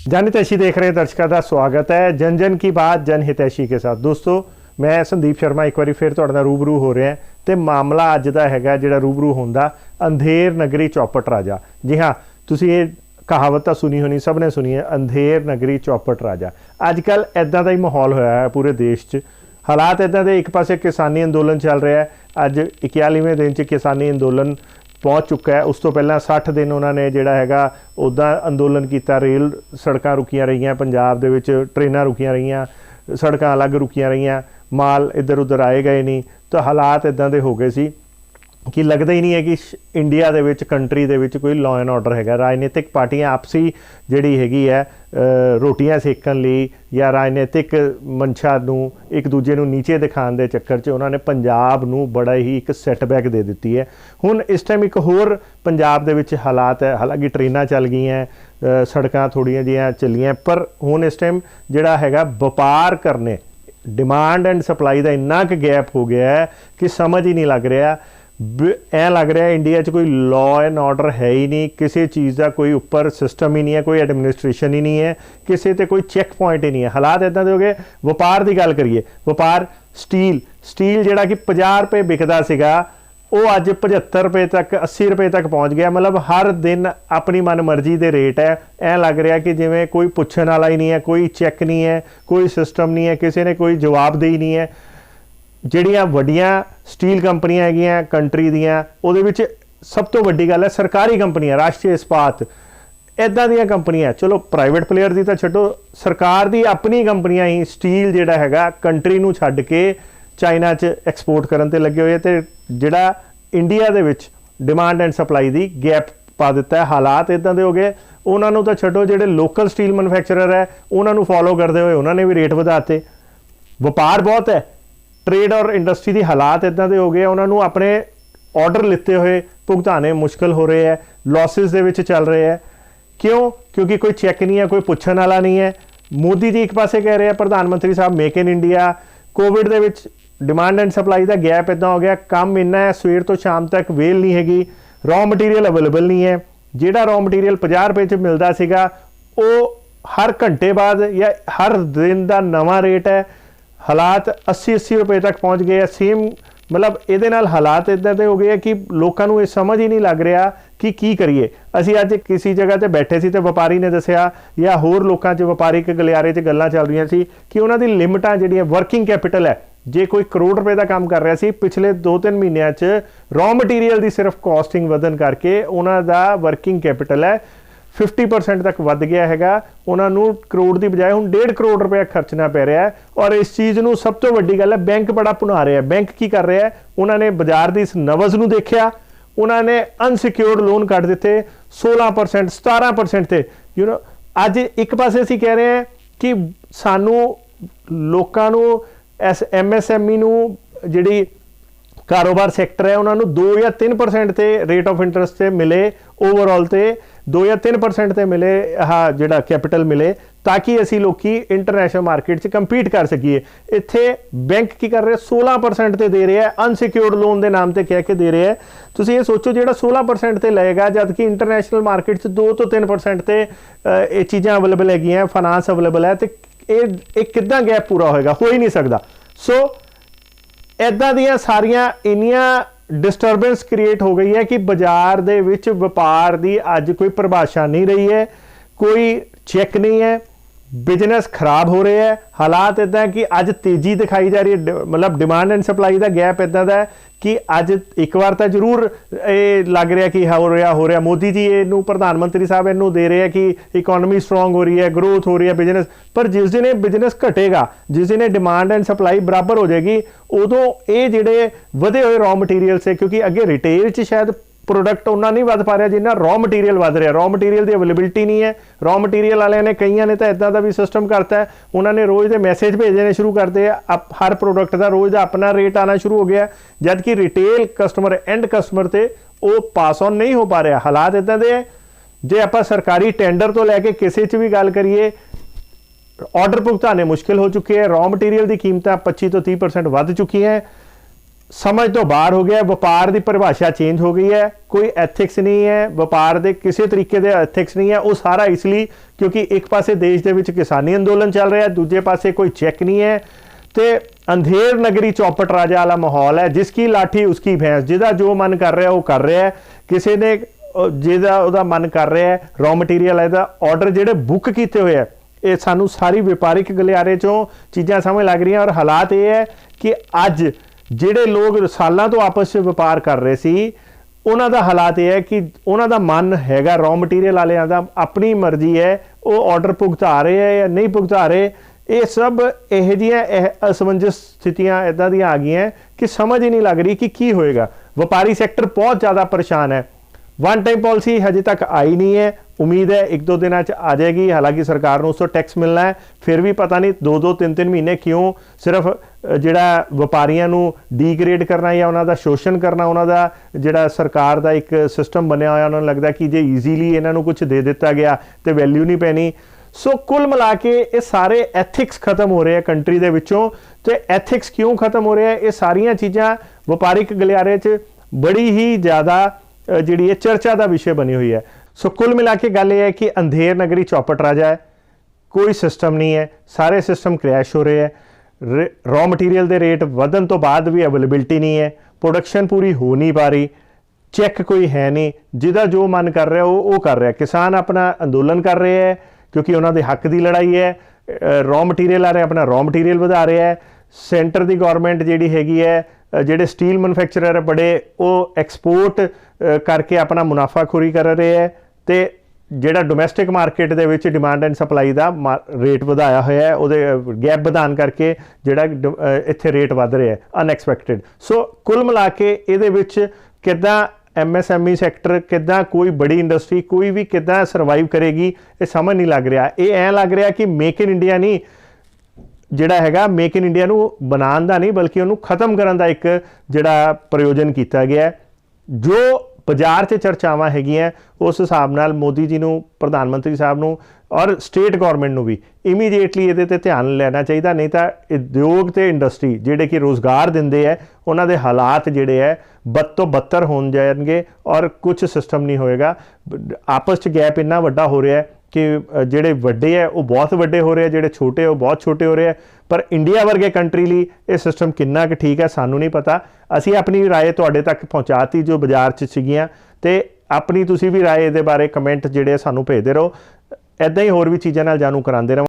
जन हितैषी देख रहे दर्शकों का स्वागत है। जन जन की बात जन हितैषी के साथ। दोस्तों मैं संदीप शर्मा एक बार फिर तुहाडे नाल रूबरू हो रहा तो मामला अज का है जिहड़ा रूबरू होंदा अंधेर नगरी चौपट राजा। जी हाँ, तुसीं ये कहावत तो सुनी होनी, सब ने सुनी है, अंधेर नगरी चौपट राजा। अजकल इदां दा ही माहौल होया है पूरे देश च। हालात इदां दे, एक पासे किसानी अंदोलन चल रहा है, अज 41वें दिन च किसानी अंदोलन पहुँच चुका है। उस तो पहला 60 दिन उन्होंने जिहड़ा हैगा उदा अंदोलन किया। रेल सड़कां रुकियां रहियां, पंजाब दे विच ट्रेनां रुकियां रहियां, सड़कां अलग रुकियां रहियां, माल इधर उधर आए गए नहीं। तो हालात इदां दे हो गए सी कि लगता ही नहीं है कि इंडिया दे विच कंट्री दे विच कोई लॉ एंड ऑर्डर है। राजनीतिक पार्टियां आपसी जिहड़ी हैगी है रोटियां सेकण लई या राजनीतिक मंशा नूं एक दूजे नूं नीचे दिखाने के चक्कर च उन्होंने पंजाब नूं बड़ा ही एक सैटबैक दे दी है। हुण इस टाइम एक होर पंजाब दे विच हालात है, हालांकि ट्रेनां चल गई हैं, सड़कां थोड़ियां जिहियां चलियां, पर हुण इस टाइम जिहड़ा हैगा व्यापार करने डिमांड एंड सप्लाई का इन्ना क गैप हो गया है कि समझ ही नहीं लग रहा। ऐ लग रहा है इंडिया च कोई लॉ एंड ऑर्डर है ही नहीं, किसी चीज़ का कोई उपर सिस्टम ही नहीं है, कोई एडमिनिस्ट्रेशन ही नहीं है, किसी ते कोई चैक पॉइंट ही नहीं है। हालात इदां दे हो गए। व्यापार की गल करिए, व्यापार स्टील जिहड़ा कि 50 रुपए बिकदा सीगा वो अज 75 रुपए तक 80 रुपए तक पहुँच गया। मतलब हर दिन अपनी मन मर्जी के रेट है। ऐ लग रहा कि जिवें कोई पुछण वाला ही नहीं है, कोई चैक नहीं है, कोई सिस्टम नहीं है, किसी ने कोई जवाबदेही नहीं है। ਜਿਹੜੀਆਂ ਵੱਡੀਆਂ स्टील कंपनियां हैगियां कंट्री दियां, ਉਹਦੇ ਵਿੱਚ सब तो वड्डी गल है सरकारी कंपनियां, राष्ट्रीय इस्पात इदां दियां कंपनियां। चलो प्राइवेट प्लेयर की तो छड्डो, सरकार की अपनी कंपनियां ही स्टील जिहड़ा हैगा कंट्री नूं छड्ड के चाइना च एक्सपोर्ट करन ते लगे हुए, ते जिहड़ा India they which demand and supply the gap पा दिता है। हालात इदां दे हो गए। उन्होंने तो छड्डो, जिहड़े लोकल स्टील मैन्युफैक्चरर है उन्होंने फॉलो करते हुए उन्होंने भी रेट वधाते। व्यापार बहुत है, ट्रेड और इंडस्ट्री की हालात इदां दे हो गए, उन्होंने अपने ऑर्डर लेते हुए भुगताने मुश्किल हो रहे हैं, लॉसिस दे विच चल रहे हैं। क्यों? क्योंकि कोई चैक नहीं है, कोई पुछण वाला नहीं है। मोदी जी एक पासे कह रहे हैं, प्रधानमंत्री साहब make in India, Covid they which demand and supply का गैप इदां हो गया, काम इन्ना है, सवेर तो शाम तक वेल नहीं हैगी, रॉ मटीरियल अवेलेबल नहीं है। जिहड़ा रॉ मटीरियल 50 रुपए च मिलता सीगा वो हर घंटे बाद या हर दिन का नवा रेट है। हालात 80-80 रुपए तक पहुँच गए हैं। सेम मतलब ये हालात इदां दे हो गए कि लोगों को ये समझ ही नहीं लग रहा कि की करिए। असी अज किसी जगह ते बैठे सी ते व्यापारी ने दसिया या होर लोगों च व्यापारिक गलियारे च गल्लां चल रही सी कि उन्हां दी लिमिटां जिहड़ियां वर्किंग कैपिटल है, जे कोई करोड़ रुपए का काम कर रहा सी पिछले 2-3 महीनों च रॉ मटीरियल की सिर्फ कॉस्टिंग वधन करके उन्हां दा वर्किंग कैपिटल है 50% तक वध गया हैगा। उन्होंने करोड़ की बजाय हुण 1.5 करोड़ रुपया खर्चना पै रहा है। और इस चीज़ नूं सब तो वड्डी गल है, बैंक बड़ा भुना रहा है। बैंक की कर रहा है, उन्होंने बाजार की इस नवज़ नूं देखिया, उन्होंने अनसिक्योर्ड लोन कट दिते 16% 17% ते। अज एक पासे असीं कह रहे हैं कि सानू लोकां नूं MSME नूं जिहड़ी कारोबार सैक्टर है उन्होंने 2 या 3% ते रेट ऑफ इंटरस्ट से मिले, ओवरऑल ते 2 या 3% ते मिले, हाँ जिहड़ा कैपिटल मिले, ताकि असी लोग इंटरनेशनल मार्केट से कंपीट कर सकीए। इत्थे बैंक की कर रहे 16% ते दे रहे हैं, अनसिक्योर्ड लोन के नाम से कह के दे रहे हैं। तुसीं ये सोचो जिहड़ा 16% ते लेगा, जबकि इंटरनेशनल मार्केट से 2 तो 3% ते ये चीज़ां अवेलेबल हैगियां, फाइनांस अवेलेबल है, तो ये किद्दां गैप पूरा होएगा? हो ही नहीं सकता। सो इदां दियां सारियां इन्नियां डिस्टरबेंस क्रिएट हो गई है कि बाजार दे विच व्यापार की अज कोई परिभाषा नहीं रही है, कोई चेक नहीं है, बिजनेस खराब हो रहे हैं। हालात इदां कि अज तेजी दिखाई जा रही है, मतलब डिमांड एंड सप्लाई का गैप इदां दा है कि अज एक बार तो जरूर ये लग रहा कि हो रहा मोदी जी इनू प्रधानमंत्री साहब इनू दे रहे हैं कि इकोनॉमी स्ट्रोंग हो रही है, ग्रोथ हो रही है, बिजनेस। पर जिस दिन बिजनेस घटेगा, जिस दिन डिमांड एंड सप्लाई बराबर हो जाएगी, उदों ये जिहड़े वधे हुए रॉ मटीरियल से, क्योंकि अगे रिटेल च शायद प्रोडक्ट उन्ना नहीं वध पा रहा जिन्ना रॉ मटीरियल वध रहा। रॉ मटीरियल की अवेलेबिलिटी नहीं है। रॉ मटीरियल वाले ने कईयां ने तो इदां दा भी सिस्टम करता है, उन्होंने रोज़ के मैसेज भेजने शुरू करते हैं, हर प्रोडक्ट का रोज़ का अपना रेट आना शुरू हो गया, जबकि रिटेल कस्टमर एंड कस्टमर से वो पास ऑन नहीं हो पा रहा। हालात इदां दे जे आपां सरकारी टेंडर तो लैके किसी च भी गल करिए, ऑर्डर भुगताने मुश्किल हो चुके हैं, रॉ मटीरियल की कीमत 25 तो 30% वध चुकी हैं। ਸਮਝ ਤੋਂ ਬਾਹਰ ਹੋ ਗਿਆ। ਵਪਾਰ ਦੀ ਪਰਿਭਾਸ਼ਾ ਚੇਂਜ ਹੋ ਗਈ ਹੈ, ਕੋਈ ਐਥਿਕਸ ਨਹੀਂ ਹੈ, ਵਪਾਰ ਦੇ ਕਿਸੇ ਤਰੀਕੇ ਦੇ ਐਥਿਕਸ ਨਹੀਂ ਹੈ। ਉਹ ਸਾਰਾ ਇਸ ਲਈ ਕਿਉਂਕਿ ਇੱਕ ਪਾਸੇ ਦੇਸ਼ ਦੇ ਵਿੱਚ ਕਿਸਾਨੀ ਅੰਦੋਲਨ ਚੱਲ ਰਿਹਾ, ਦੂਜੇ ਪਾਸੇ ਕੋਈ ਚੈੱਕ ਨਹੀਂ ਹੈ ਤੇ ਅੰਧੇਰ ਨਗਰੀ ਚੌਪਟ ਰਾਜਾ ਵਾਲਾ ਮਾਹੌਲ ਹੈ। ਜਿਸकी ਲਾਠੀ ਉਸकी ਭੈਂਸ, ਜਿਹਦਾ ਜੋ ਮਨ ਕਰ ਰਿਹਾ ਉਹ ਕਰ ਰਿਹਾ ਹੈ। ਕਿਸੇ ਨੇ ਜਿਹਦਾ ਉਹਦਾ ਮਨ ਕਰ ਰਿਹਾ ਹੈ ਰॉ ਮਟੀਰੀਅਲ ਇਹਦਾ ਆਰਡਰ ਜਿਹੜੇ ਬੁੱਕ ਕੀਤੇ ਹੋਏ ਹੈ, ਇਹ ਸਾਨੂੰ ਸਾਰੀ ਵਪਾਰਿਕ ਗਲਿਆਰੇ ਚੋਂ ਚੀਜ਼ਾਂ ਸਮਝ ਲੱਗ ਰਹੀਆਂ। ਔਰ ਹਾਲਾਤ ਇਹ ਹੈ ਕਿ ਅੱਜ ਜਿਹੜੇ ਲੋਕ ਸਾਲਾਂ ਤੋਂ ਆਪਸ ਵਿੱਚ ਵਪਾਰ ਕਰ ਰਹੇ ਸੀ, ਉਹਨਾਂ ਦਾ ਹਾਲਾਤ ਇਹ ਹੈ ਕਿ ਉਹਨਾਂ ਦਾ ਮਨ ਹੈਗਾ ਰॉ ਮਟੀਰੀਅਲ ਵਾਲਿਆਂ ਦਾ, ਆਪਣੀ ਮਰਜ਼ੀ ਹੈ ਉਹ ਆਰਡਰ ਭੁਗਤਾ ਰਹੇ ਹੈ ਜਾਂ ਨਹੀਂ ਭੁਗਤਾ ਰਹੇ। ਇਹ ਸਭ ਇਹੋ ਜਿਹੀਆਂ ਅਸਮੰਜਸ ਸਥਿਤੀਆਂ ਇੱਦਾਂ ਦੀਆਂ ਆ ਗਈਆਂ ਕਿ ਸਮਝ ਹੀ ਨਹੀਂ ਲੱਗ ਰਹੀ ਕਿ ਕੀ ਹੋਏਗਾ। ਵਪਾਰੀ ਸੈਕਟਰ ਬਹੁਤ ਜ਼ਿਆਦਾ ਪਰੇਸ਼ਾਨ ਹੈ। वन टाइम पॉलिसी हजे तक आई नहीं है, उम्मीद है एक दो दिन आ जाएगी। हालांकि सरकार को उसको टैक्स मिलना है, फिर भी पता नहीं दो दो तीन तीन महीने क्यों सिर्फ जिहड़ा व्यापारियों नूं डीग्रेड करना या उन्हां दा शोषण करना, उन्हां दा जिहड़ा सरकार दा एक सिस्टम बनया होया, उन्हां नूं लगदा कि जे ईजीली इन्हां नूं कुछ दे दिता गया तो वैल्यू नहीं पैनी। सो कुल मिला के ये सारे एथिक्स खत्म हो रहे हैं कंट्री दे विचों। तो एथिक्स क्यों खत्म हो रहे हैं? ये सारियां चीज़ां वपारिक गलियारे च बड़ी ही ज़्यादा जिहड़ी है चर्चा का विषय बनी हुई है। सो कुल मिला के गल ये है कि अंधेर नगरी चौपट राजा है, कोई सिस्टम नहीं है, सारे सिस्टम क्रैश हो रहे हैं। रॉ मटीरियल के रेट वधन तो बाद भी अवेलेबिलिटी नहीं है, प्रोडक्शन पूरी हो नहीं पा रही, चैक कोई है नहीं, जिहदा जो मन कर रहा है वो कर रहा है। किसान अपना अंदोलन कर रहे हैं क्योंकि उन्होंने हक की लड़ाई है। रॉ मटीरियल वाले अपना रॉ मटीरियल वधा रहे हैं। सेंटर की गौरमेंट जिहड़ी हैगी है, ਜਿਹੜੇ स्टील मैन्युफैक्चरर बड़े वो एक्सपोर्ट करके अपना मुनाफाखोरी कर रहे हैं तो ਜਿਹੜਾ ਡੋਮੈਸਟਿਕ ਮਾਰਕੀਟ ਦੇ ਵਿੱਚ demand and supply the rate ਵਧਾਇਆ ਹੋਇਆ ਹੈ, ਉਹਦੇ ਗੈਪ ਵਧਾਉਣ ਕਰਕੇ ਜਿਹੜਾ ਇੱਥੇ ਰੇਟ ਵੱਧ ਰਿਹਾ ਹੈ ਅਨਐਕਸਪੈਕਟਡ। ਸੋ ਕੁੱਲ ਮਿਲਾ ਕੇ ਇਹਦੇ ਵਿੱਚ ਕਿੱਦਾਂ MSME ਸੈਕਟਰ, ਕਿੱਦਾਂ ਕੋਈ ਬੜੀ ਇੰਡਸਟਰੀ ਕੋਈ ਵੀ ਕਿੱਦਾਂ ਸਰਵਾਈਵ ਕਰੇਗੀ ਇਹ ਸਮਝ ਨਹੀਂ ਲੱਗ ਰਿਹਾ। ਇਹ ਐਂ ਲੱਗ ਰਿਹਾ ਕਿ ਮੇਕ ਇਨ ਇੰਡੀਆ ਨਹੀਂ, ਜਿਹੜਾ ਹੈਗਾ ਮੇਕ ਇਨ ਇੰਡੀਆ ਨੂੰ ਬਣਾਉਣ ਦਾ ਨਹੀਂ ਬਲਕਿ ਉਹਨੂੰ ਖਤਮ ਕਰਨ ਦਾ ਇੱਕ ਜਿਹੜਾ ਪ੍ਰਯੋਜਨ ਕੀਤਾ ਗਿਆ। ਜੋ ਬਾਜ਼ਾਰ 'ਚ ਚਰਚਾਵਾਂ ਹੈਗੀਆਂ ਉਸ ਹਿਸਾਬ ਨਾਲ ਮੋਦੀ ਜੀ ਨੂੰ, ਪ੍ਰਧਾਨ ਮੰਤਰੀ ਸਾਹਿਬ ਨੂੰ ਔਰ ਸਟੇਟ ਗੌਰਮੈਂਟ ਨੂੰ ਵੀ ਇਮੀਡੀਏਟਲੀ ਇਹਦੇ 'ਤੇ ਧਿਆਨ ਲੈਣਾ ਚਾਹੀਦਾ। ਨਹੀਂ ਤਾਂ ਉਦਯੋਗ ਅਤੇ ਇੰਡਸਟਰੀ ਜਿਹੜੇ ਕਿ ਰੋਜ਼ਗਾਰ ਦਿੰਦੇ ਹੈ ਉਹਨਾਂ ਦੇ ਹਾਲਾਤ ਜਿਹੜੇ ਹੈ ਬਦ ਤੋਂ ਬੱਤਰ ਹੋਣ ਜਾਣਗੇ ਔਰ ਕੁਛ ਸਿਸਟਮ ਨਹੀਂ ਹੋਏਗਾ। ਆਪਸ 'ਚ ਗੈਪ ਇੰਨਾ ਵੱਡਾ ਹੋ ਰਿਹਾ ਕਿ ਜਿਹੜੇ ਵੱਡੇ ਹੈ ਉਹ ਬਹੁਤ ਵੱਡੇ ਹੋ ਰਹੇ, ਜਿਹੜੇ ਛੋਟੇ ਉਹ ਬਹੁਤ ਛੋਟੇ ਹੋ ਰਹੇ। ਪਰ ਇੰਡੀਆ ਵਰਗੇ ਕੰਟਰੀ ਲਈ ਇਹ ਸਿਸਟਮ ਕਿੰਨਾ ਕੁ ਠੀਕ ਹੈ ਸਾਨੂੰ ਨਹੀਂ ਪਤਾ। ਅਸੀਂ ਆਪਣੀ ਰਾਏ ਤੁਹਾਡੇ ਤੱਕ ਪਹੁੰਚਾਤੀ ਜੋ ਬਾਜ਼ਾਰ 'ਚ ਸੀਗੀਆਂ, ਅਤੇ ਆਪਣੀ ਤੁਸੀਂ ਵੀ ਰਾਏ ਇਹਦੇ ਬਾਰੇ ਕਮੈਂਟ ਜਿਹੜੇ ਸਾਨੂੰ ਭੇਜਦੇ ਰਹੋ। ਇੱਦਾਂ ਹੀ ਹੋਰ ਵੀ ਚੀਜ਼ਾਂ ਨਾਲ ਜਾਣੂ ਕਰਾਉਂਦੇ ਰਹੋ।